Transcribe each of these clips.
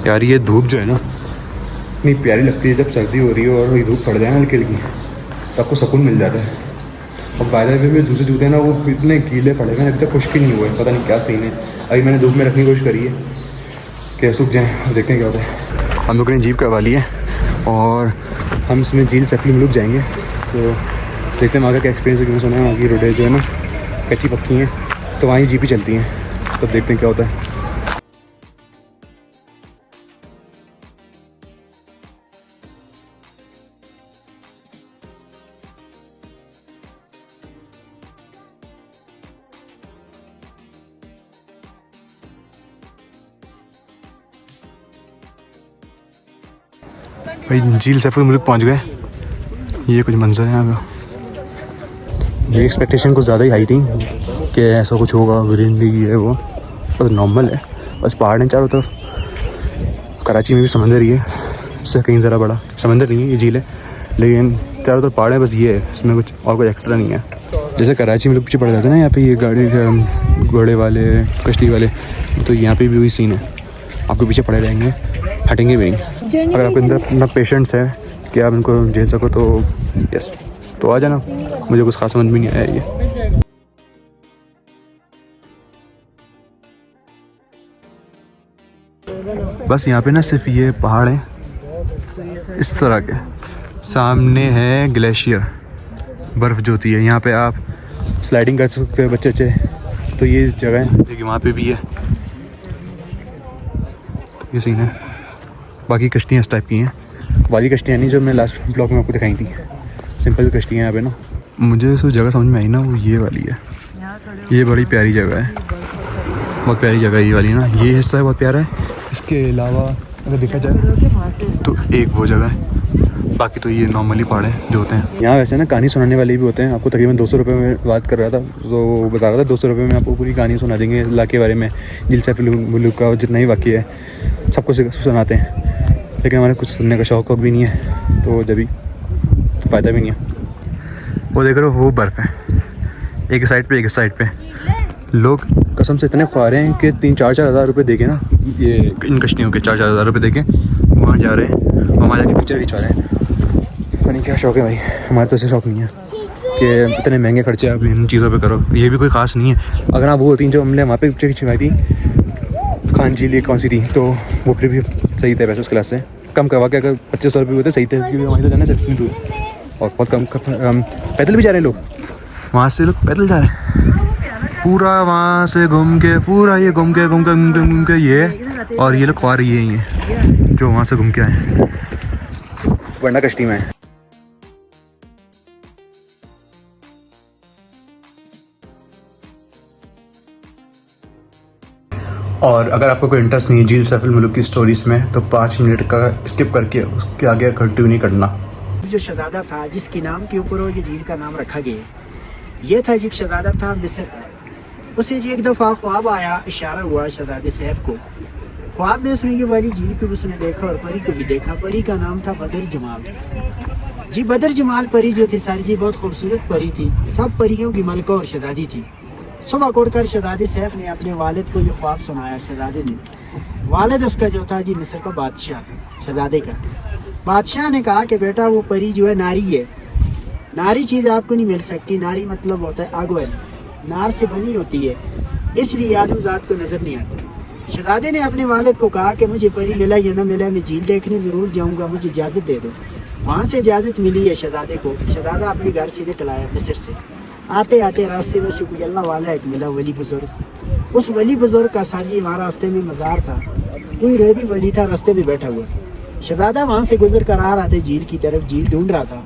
यार ये धूप जो है ना इतनी प्यारी लगती है जब सर्दी हो रही है और ये धूप पड़ जाए ना हल्की हल्की तो आपको सुकून मिल जाता है। अब बाय द वे में दूसरे जूते हैं ना वो इतने गीले पड़े हैं, अभी तक खुश्क ही नहीं हुए, पता नहीं क्या सीन है। अभी मैंने धूप में रखने की कोशिश करी है कि सूख जाएँ और देखते हैं क्या होता है। हम लोगों ने जीप करवा ली है और हम इसमें झील सैफली मुलुक जाएंगे, तो देखते हैं वहाँ का क्या एक्सपीरियंस है। क्योंकि सुना है वहाँ की रोडें जो है ना कच्ची पक्की हैं, तो वहाँ ही जीप ही चलती हैं, तब देखते हैं क्या होता है। भाई झील सैफुल मुल्क पहुंच गए। ये कुछ मंजर है यहाँ का। ये एक्सपेक्टेशन कुछ ज़्यादा ही हाई थी कि ऐसा कुछ होगा, ग्रीनरी है वो, बस नॉर्मल है, बस पहाड़ हैं चारों तरफ। कराची में भी समंदर ही है, इससे कहीं ज़रा बड़ा समंदर नहीं है, ये झील है, लेकिन चारों तरफ पहाड़ है, बस ये है, इसमें कुछ और कुछ एक्स्ट्रा नहीं है। जैसे कराची में लोग पीछे पड़ जाते हैं ना यहाँ पे ये गाड़ी घोड़े वाले कश्ती वाले, तो यहाँ पे भी वही सीन है, आपके पीछे पड़े रहेंगे, हटेंगे भी नहीं। अगर आपके अंदर इतना पेशेंस है कि आप इनको झेल सको तो यस, तो आ जाना। मुझे कुछ खास समझ में नहीं आया ये। बस यहाँ पे ना सिर्फ ये पहाड़ हैं इस तरह के, सामने है ग्लेशियर, बर्फ़ जो होती है, यहाँ पे आप स्लाइडिंग कर सकते हैं बच्चे अच्छे। तो ये जगह है, देखिए वहाँ पे भी है, ये सीन है। बाकी कश्तियाँ इस टाइप की हैं, वाली कश्तियाँ नहीं जो मैं लास्ट ब्लॉग में आपको दिखाई थी, सिंपल कश्तियाँ यहाँ पे ना। मुझे जो जगह समझ में आई ना वो ये वाली है, ये बड़ी प्यारी जगह है, बहुत प्यारी जगह है ये वाली ना। ये हिस्सा है बहुत प्यारा है, इसके अलावा अगर देखा जाए तो एक वो जगह है, बाकी तो ये नॉर्मली पहाड़ हैं जो होते हैं यहाँ। वैसे ना कहानी सुनाने वाले भी होते हैं, आपको तकरीबन 200 रुपये में बात कर रहा था, तो बता रहा था 200 रुपये में आपको पूरी कहानी सुना देंगे इलाके के बारे में, झील सैफुल मुल्क का जितना ही वाक़या है सब कुछ सुनाते हैं। लेकिन हमारे कुछ सुनने का शौक़ भी नहीं है, तो जब भी फ़ायदा भी नहीं है। वो देख रहे हो वो बर्फ़ है एक साइड पे, एक साइड पे। लोग कसम से इतने ख्वार हैं कि 3-4 हज़ार रुपये देके ना, ये इन कश्तियों के 4-4 हज़ार रुपये देके वहाँ जा रहे हैं, वहाँ जाके पिक्चर खिंचवा रहे हैं। पता नहीं क्या शौक़ है भाई, हमारे तो ऐसे शौक़ नहीं है कि इतने महंगे खर्चे आप इन चीज़ों पे करो। ये भी कोई ख़ास नहीं है। अगर आप वो होती जो हमने वहाँ पे पिक्चर खिंचवाई थी खान झील कौन सी थी, तो वो फिर भी सही थे पैसे उस क्लास से कम करवा के, अगर 2500 रुपये होते सही थे, क्योंकि वहीं तो जाना है इतनी दूर और बहुत कम पैदल भी जा रहे हैं लोग, वहाँ से लोग पैदल जा रहे हैं पूरा वहाँ से घूम के, पूरा ये घूम के ये, और ये लोग ख्वार ये ही हैं जो वहाँ से घूम के आए हैं, वरना कश्ती में है। और अगर आपको कोई इंटरेस्ट नहीं है झील सैफुल मुल्क की स्टोरीज़ में, तो 5 मिनट का स्किप करके उसके आगे कंटिन्यू नहीं करना। जो शहजादा था जिसके नाम के ऊपर ये झील का नाम रखा गया, ये था जी शहजादा था मिस्र। उसे जी एक दफ़ा ख्वाब आया, इशारा हुआ शहजादे सैफ को। ख्वाब में उसने ये वाली झील को उसने देखा और परी को भी देखा। परी का नाम था बदर जमाल जी। बदर जमाल परी जो थी सारी जी बहुत खूबसूरत परी थी, सब परियों की मलका और शहजादी थी। सुबह उठकर शहजादे सैफ ने अपने वालिद को ये ख्वाब सुनाया। शहजादे ने, वालिद उसका जो था जी मिस्र का बादशाह था, शहजादे का बादशाह ने कहा कि बेटा वो परी जो है नारी है, नारी चीज़ आपको नहीं मिल सकती। नारी मतलब होता है आग वाली, नार से बनी होती है, इसलिए आदम ज़ात को नज़र नहीं आती। शहजादे ने अपने वालिद को कहा कि मुझे परी मिला या ना मिला, मैं झील देखने ज़रूर जाऊँगा, मुझे इजाज़त दे दो। वहाँ से इजाज़त मिली है शहजादे को। शहजादा अपने घर से निकल आया मिस्र से। आते आते रास्ते में उसे कोई अल्लाह वाला एक मिला, वली बुजुर्ग। उस वली बुजुर्ग का साजी वहाँ रास्ते में मज़ार था, कोई रेबी वली था रास्ते में बैठा हुआ। शहजादा वहाँ से गुजर कर आ रहा था झील की तरफ, झील ढूंढ रहा था।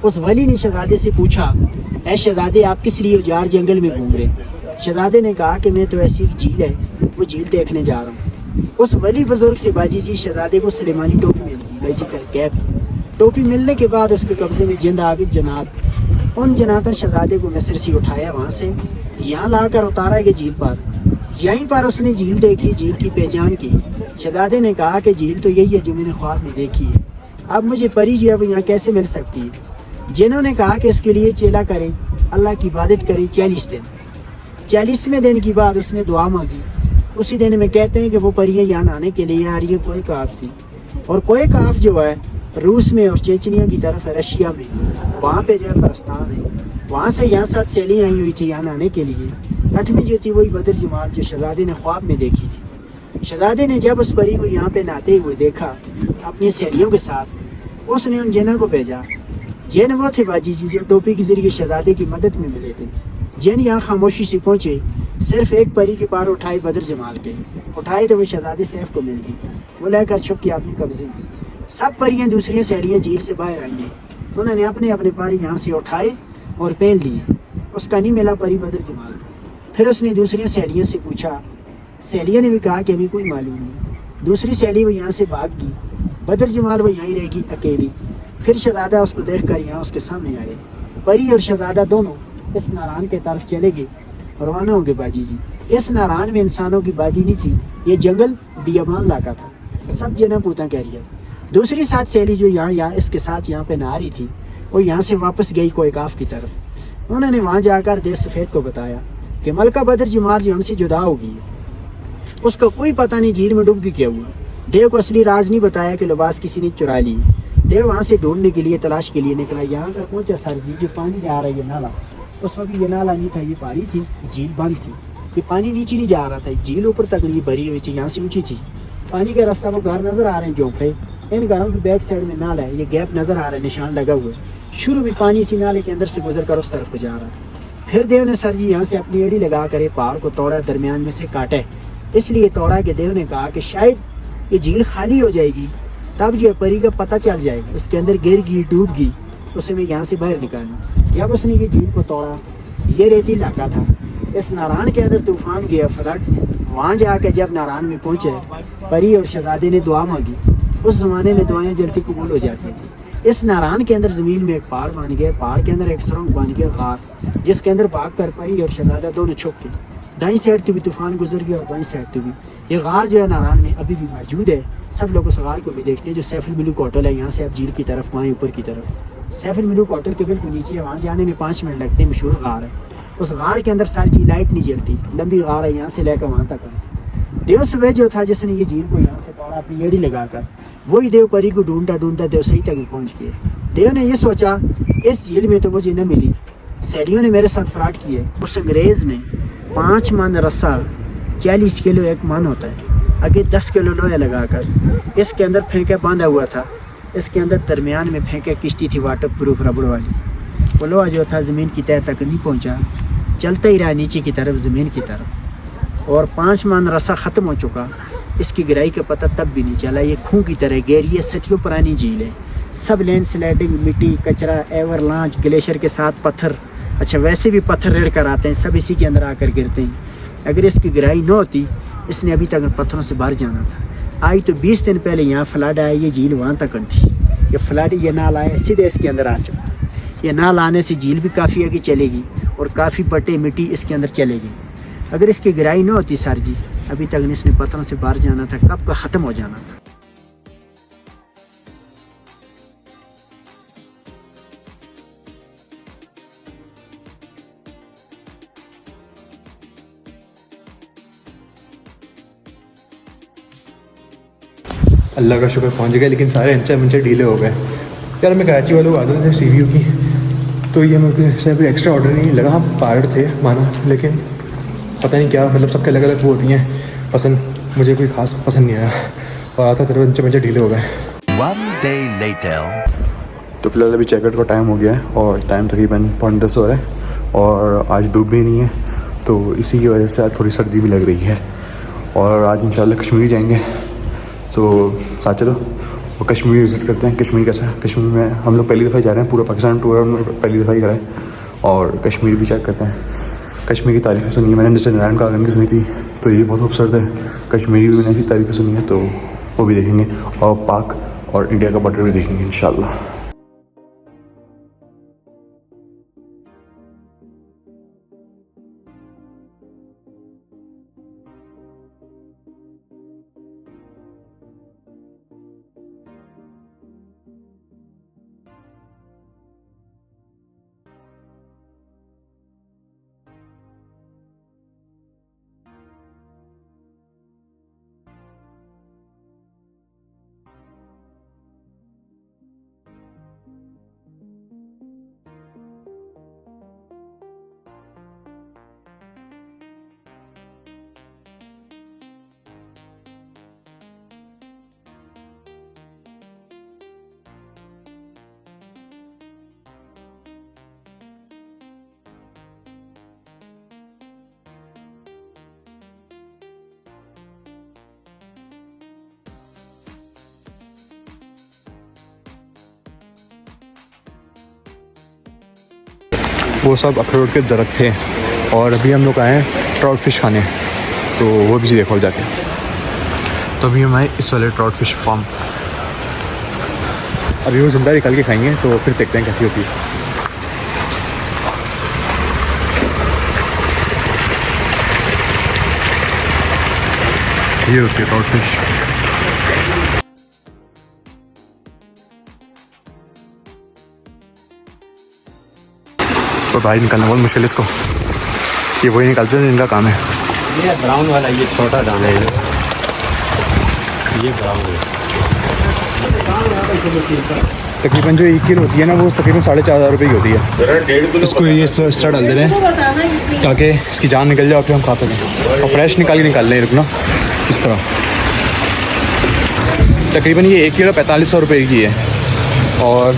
उस वली ने शहजादे से पूछा, ऐ शहजादे आप किस लिए उजाड़ जंगल में घूम रहे? शहजादे ने कहा कि मैं तो ऐसी झील है वो झील देखने जा रहा हूँ। उस वली बुजुर्ग से बाजी जी शहजादे को सुलेमानी टोपी मिल गई, मैजिकल कैप। टोपी मिलने के बाद उसके कब्जे में जिंद आबिद जनात। उन जनातर शहजादे को मिस्र से उठाया, वहाँ से यहाँ लाकर उतारा गया झील पर। यहीं पर उसने झील देखी, झील की पहचान की। शहजादे ने कहा कि झील तो यही है जो मैंने ख्वाब में देखी है, अब मुझे परी जो है वो यहाँ कैसे मिल सकती है? जिन्होंने कहा कि इसके लिए चेला करें, अल्लाह की इबादत करें 40 दिन। 40वें दिन की बाद उसने दुआ मांगी। उसी दिन में कहते हैं कि वो परियां यहाँ आने के लिए आ रही है कोई काफ से। और कोई काफ जो है रूस में और चेचनिया की तरफ है, रशिया में, वहाँ पे जो है परस्तान है। वहाँ से यहाँ 7 सहेलियाँ आई हुई थी यहाँ आने के लिए। 8वीं जो थी वही बदर जमाल जो शहजादे ने ख्वाब में देखी थी। शहजादे ने जब उस परी को यहाँ पे नहाते हुए देखा अपनी सहेलियों के साथ, उसने उन जिनों को भेजा। जिन वो थे बाजी जी जो टोपी के जरिए शहजादे की मदद में मिले थे। जिन यहाँ खामोशी से पहुँचे, सिर्फ एक परी के पार उठाए बदर जमाल के, उठाए तो वो शहजादे सैफ को मिल गई। वो लेकर छुप के अपने कब्जे में। सब परियां दूसरी सहेलियां झील से बाहर आई हैं। उन्होंने अपने अपने पारी यहाँ से उठाए और पहन लिए। उसका नहीं मिला परी बदर जमाल। फिर उसने दूसरी सहेलियों से पूछा। सहेलियों ने भी कहा कि अभी कोई मालूम नहीं। दूसरी सहेली वो यहाँ से भाग गई। बदर जमाल वो यहीं रहेगी अकेली। फिर शहजादा उसको देख कर यहाँ उसके सामने आए। परी और शहजादा दोनों इस नारान के तरफ चले गए। रवाना हो गए बाजी जी। इस नारान में इंसानों की बादी नहीं थी, ये जंगल बियाबान इलाका था। सब जना पूता कह रही है। दूसरी 7 सहेली जो यहाँ इसके साथ यहाँ पे नहा रही थी, वो यहाँ से वापस गई कोयकाफ की तरफ। उन्होंने वहाँ जाकर देर सफ़ेद को बताया कि मलका बदर जमाल जो हमसे जुदा हो गई है। उसका कोई पता नहीं झील में डूब के क्या हुआ। देव को असली राज नहीं बताया कि लिबास किसी ने चुरा ली। देव वहाँ से ढूंढने के लिए, तलाश के लिए निकला। यहाँ पर पहुँचा सर जी, जो पानी जा रहा है ये नाला, उस वक्त ये नाला नहीं था, ये पहाड़ी थी, झील बंद थी। ये पानी नीचे नहीं जा रहा था, झील ऊपर तक नहीं भरी हुई थी, यहाँ से ऊँची थी। पानी का रास्ता वो घर नज़र आ रहे हैं झोंपड़े। इन घरों की बैक साइड में नाला है, ये गैप नज़र आ रहा है, निशान लगा हुआ है। शुरू में पानी इसी नाले के अंदर से गुजर कर उस तरफ को जा रहा है। फिर देव ने सर जी यहाँ से अपनी एड़ी लगा कर पहाड़ को तोड़ा, दरमियान में से काटे। इसलिए तोड़ा कि देव ने कहा कि शायद ये झील खाली हो जाएगी, तब जो परी का पता चल जाएगा, इसके अंदर गिर गई, डूब गई, उसे मैं यहाँ से बाहर निकालूँ। जब उसने ये झील को तोड़ा, ये रेती इलाका था। इस नारायण के अंदर तूफान गया, फ्लड। वहाँ जाकर जब नारायण में पहुँचे, परी और शहजादे ने दुआ मांगी। उस ज़माने में दुआएं जल्दी कबूल हो जाती थी। इस नारायण के अंदर ज़मीन में एक पहाड़ बन गया। पहाड़ के अंदर एक सुरंग बन गया, गार, जिसके अंदर भाग कर परी और शहजादा दोनों छुप गए। दाईं साइड तो भी तूफान गुजर गया और बाईं साइड तो भी। ये गार जो है नारायण में अभी भी मौजूद है। सब लोग उस गार को भी देखते हैं, जो सैफुल मुल्क होटल है। यहाँ से आप झील की तरफ वहाँ ऊपर की तरफ सैफुल मुल्क होटल के बिल्कुल नीचे है। वहाँ जाने में 5 मिनट लगते हैं। मशहूर गार है। उस गार के अंदर सारी चीज लाइट नहीं जलती, लंबी गार है, यहाँ से लेकर वहाँ तक है। देव सुबह जो था जिसने ये झील को यहाँ से तोड़ा अपनी एड़ी लगाकर, वही देव परी को ढूंढता ढूंढता देव सही तक पहुँच गए। देव ने ये सोचा इस झील में तो मुझे न मिली, सहेलियों ने मेरे साथ फ्रॉड किए। उस अंग्रेज़ ने 5 मन रस्सा, 40 किलो एक मन होता है, आगे 10 किलो लोहे लगाकर इसके अंदर फेंके बांधा हुआ था। इसके अंदर दरमियान में फेंके किश्ती थी वाटर प्रूफ रबड़ वाली। वो लोहा जो था ज़मीन की तह तक नहीं पहुंचा, चलता ही रहा नीचे की तरफ, ज़मीन की तरफ। और 5 मन रस्सा ख़त्म हो चुका। इसकी गहराई का पता तब भी नहीं चला। ये खूह की तरह गहरी है, सदियों पुरानी झील है। सब लैंड स्लाइडिंग, मिट्टी, कचरा, एवरलांच, ग्लेशियर के साथ पत्थर, अच्छा वैसे भी पत्थर रेड़ कर आते हैं, सब इसी के अंदर आकर गिरते हैं। अगर इसकी गहराई न होती, इसने अभी तक पत्थरों से बाहर जाना था। आई तो 20 दिन पहले यहाँ फ्लड आया, ये झील वहाँ तक थी। ये फ्लड, ये नाला है, सीधे इसके अंदर आ चुका। ये नाल आने से झील भी काफ़ी आगे चलेगी और काफ़ी बटे मिट्टी इसके अंदर चलेगी। अगर इसकी गहराई न होती सर जी, अभी तक इसने पत्थरों से बाहर जाना था, कब का ख़त्म हो जाना था। अल्लाह का शुक्र पहुंच गए, लेकिन सारे अंचे मंचे ढीले हो गए। यार मैं कराची वालों को आदत है CVU की, तो ये मेरे से कोई एक्स्ट्रा ऑर्डर नहीं लगा। हाँ पहाड़ थे माना, लेकिन पता नहीं क्या, मतलब सबके अलग अलग वो होती हैं पसंद। मुझे कोई खास पसंद नहीं आया और आता तेरे अंचे मंचे ढीले हो गए। One day later. तो फिलहाल अभी चेकआउट का टाइम हो गया है और टाइम तकरीबन 10:30 हो रहा है और आज धूप भी नहीं है, तो इसी की वजह से आज थोड़ी सर्दी भी लग रही है। और आज इंशाल्लाह कश्मीर जाएंगे, सो साथ चलो और कश्मीर विज़िट करते हैं। कश्मीर कैसा है, कश्मीर में हम लोग पहली दफ़ा जा रहे हैं, पूरा पाकिस्तान टूर में पहली दफ़ा ही करा है और कश्मीर भी चेक करते हैं। कश्मीर की तारीफ़ें सुनी है मैंने, जैसे नारायण कागन की सुनी थी, तो ये बहुत खूबसूरत है। कश्मीरी भी मैंने ऐसी तारीफ़ें सुनी है, तो वो भी देखेंगे और पाक और इंडिया का बॉर्डर भी देखेंगे इंशाल्लाह। वो सब अखरोट के दरख्त थे। और अभी हम लोग आए हैं ट्राउट फिश खाने, तो वो भी देखो जाके। तो अभी हम आए इस वाले ट्राउट फिश फार्म। अभी वो ज़िंदा निकाल के खाएंगे, तो फिर देखते हैं कैसी होती है। ये होती है ट्राउट फिश। तो भाई निकालना बहुत मुश्किल है इसको, ये वही निकालते हैं जिनका काम है। ये ब्राउन वाला, ये छोटा दाना है, ये ब्राउन है। तकरीबन जो 1 किलो होती है ना, वो तकरीबन 4,500 रुपये की होती है। इसको ये इस तरह डाल दे रहे हैं ताकि इसकी जान निकल जाए और फिर हम खा सकें। और फ्रेश निकाल लें रुकना इस तरह। तकरीबन ये 1 किलो 4500 रुपये की है और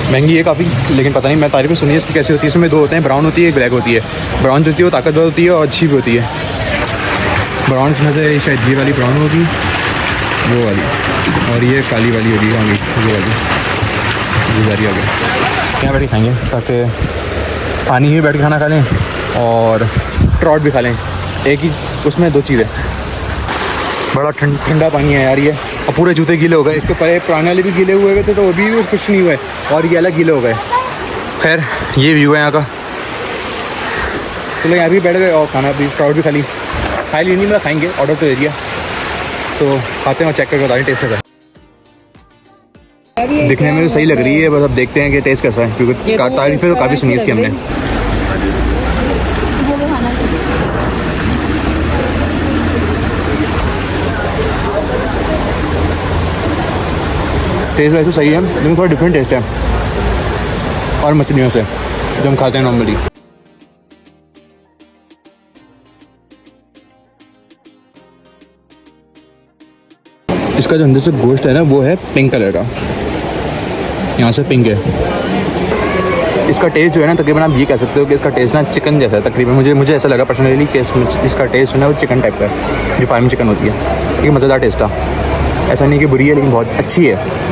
महंगी है काफ़ी, लेकिन पता नहीं, मैं तारीफ़ सुनी है इसकी कैसी होती है। इसमें 2 होते हैं, ब्राउन होती है, एक ब्लैक होती है। ब्राउन जो होती है वो ताकतवर होती है और अच्छी भी होती है। ब्राउन इसमें से शायद ये वाली ब्राउन होगी, वो वाली, और ये काली वाली होगी, होगी ये वाली, ये वाली होगी। यहाँ बैठ के खाएँगे ताकि पानी ही बैठ के खाना खा लें और ट्रॉट भी खा लें, एक ही उसमें 2 चीज़ें। बड़ा ठंडा पानी है यार ये, और पूरे जूते गीले हो गए। इसके पहले पुराने वाले भी गीले हुए थे, तो अभी भी कुछ नहीं हुए, और ये अलग गीले हो गए। खैर ये व्यू है यहाँ का। चलो यहाँ भी बैठ गए और खाना भी, ट्राउट भी खा ली नहीं, मतलब खाएंगे, ऑर्डर तो दे दिया, तो खाते हैं और चेक करके बता दें टेस्ट कैसा है। दिखने में तो सही लग रही है, बस अब देखते हैं कि टेस्ट कैसा है, क्योंकि तारीफ़ें तो काफ़ी सुनी इसकी हमने। टेस्ट वैसे सही है, लेकिन थोड़ा डिफरेंट टेस्ट है और मछलियों से जो हम खाते हैं नॉर्मली। इसका जो अंदर से गोश्त है ना, वो है पिंक कलर का, यहाँ से पिंक है। इसका टेस्ट जो है ना, तकरीबन आप ये कह सकते हो कि इसका टेस्ट ना चिकन जैसा है तकरीबन। मुझे ऐसा लगा पर्सनली कि इसका टेस्ट है ना वो चिकन टाइप का है, जो फार्मी चिकन होती है। लेकिन मज़ेदार टेस्ट था, ऐसा नहीं कि बुरी है, लेकिन बहुत अच्छी है।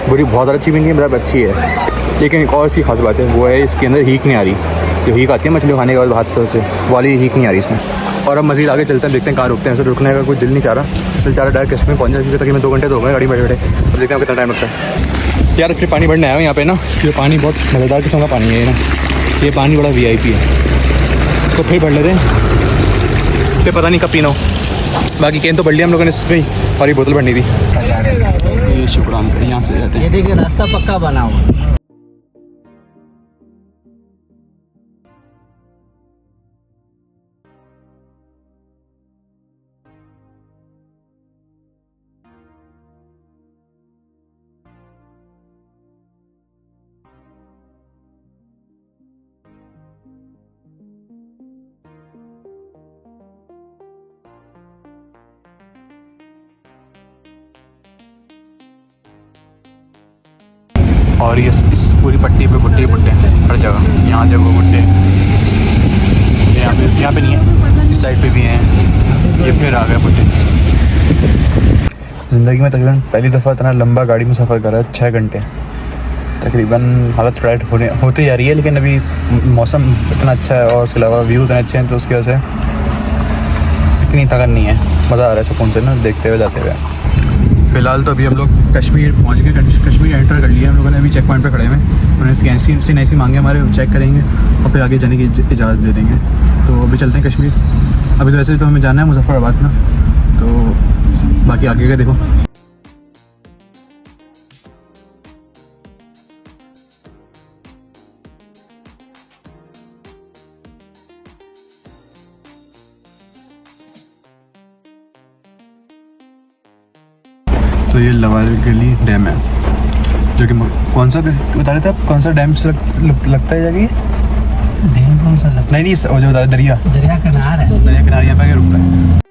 बुरी बहुत ज़्यादा अच्छी भी नहीं है, मतलब अच्छी है। लेकिन एक और सी खास बात है, वो है इसके अंदर हीक नहीं आ रही। जो हीक आती है मछली खाने के बाद हाथ से, वाली हीक नहीं आ रही इसमें। और अब मज़ीद आगे चलते हैं, देखते हैं कहाँ रुकते हैं। ऐसे रुकने का कोई दिल नहीं चाह रहा, दिल चाह रहा डायरेक्ट कश्मीर पहुँच जाए, क्योंकि तकरीबन 2 घंटे तो हो गए गाड़ी बैठे बैठे। अब देखते हैं कितना टाइम लगता है। यार फिर पानी भरने आया हूँ यहाँ पे ना, ये पानी बहुत मज़ेदार किस्म का पानी है ये ना, ये पानी बड़ा VIP है, तो फिर भर लेते हैं, फिर पता नहीं कब पीना हो। बाकी कैन तो भर लिया हम लोगों ने इसमें, और ये बोतल भरनी थी। ये शुक्रान, यहाँ से जाते हैं। ये देखिए रास्ता पक्का बना हुआ। और ये इस पूरी पट्टी पे भुट्टे हैं हर जगह, यहाँ जगह भुट्टे, यहाँ पे नहीं है, इस साइड पे भी हैं। ये फिर आ गए भुट्टे। ज़िंदगी में तकरीबन पहली दफ़ा इतना लंबा गाड़ी में सफ़र करा है, 6 घंटे तकरीबन। हालत फ्लाइट होते जा रही है, लेकिन अभी मौसम इतना अच्छा है और उसके अलावा व्यू इतने अच्छे हैं, तो उसकी वजह से इतनी थकन नहीं है। मज़ा आ रहा है सुकून से ना, देखते हुए जाते हुए। फ़िलहाल तो अभी हम लोग कश्मीर पहुंच गए, कश्मीर एंटर कर लिया हम लोगों ने। अभी चेक पॉइंट पे खड़े हुए हैं, उन्होंने स्कैन ऐसी मांगे हमारे, चेक करेंगे और फिर आगे जाने की इजाज़त दे देंगे। तो अभी चलते हैं कश्मीर। अभी तो वैसे तो हमें जाना है मुजफ्फराबाद ना, तो बाकी आगे का देखो। तो ये लवाल गली डैम है, जो कि कौन सा बता रहे थे आप, कौन सा डैम से लगता है जाके? डैम कौन सा लगता है? नहीं वो जो बता रहे, दरिया किनार है, दरिया किनारे यहाँ पे रुकता है।